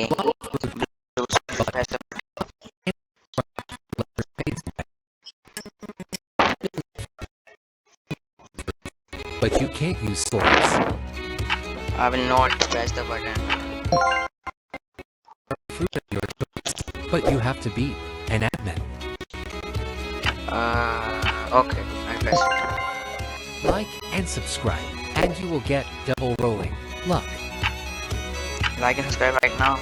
exactly. Press the But you can't use swords. I will not press the button. Fruit of your choice, but you have to beat an admin. Okay, I'll press it. Like and subscribe, and you will get double rolling luck. Like and subscribe right now.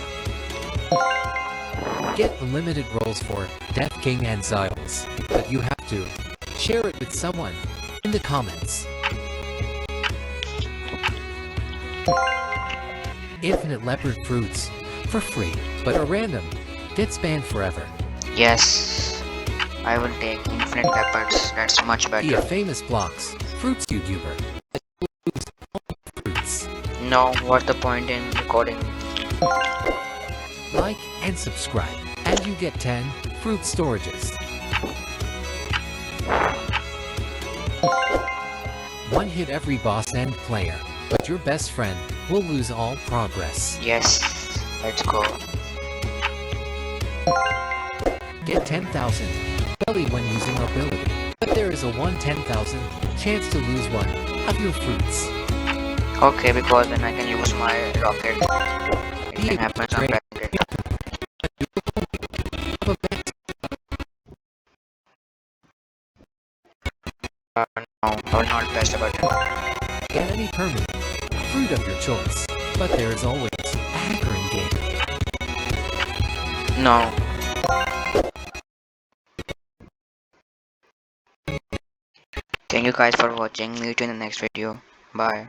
Get unlimited rolls for Death King and Xiles, but you have to share it with someone in the comments. Infinite leopard fruits for free, but a random gets banned forever. Yes, I will take infinite leopards. That's much Be a better. famous Blox fruits YouTuber. Fruits. No, what's the point in recording? Like and subscribe, and you get 10 fruit storages. One hit every boss and player, but your best friend will lose all progress. Yes, let's go. Get 10,000 belly when using ability, but there is a 1/10,000 chance to lose one of your fruits. Okay, because then I can use my rocket. It Be can a happen great sometimes. No, I will not press the button. Get any permanent fruit of your choice, but there is always a hacker in game. No. Thank you guys for watching. Meet you in the next video. Bye.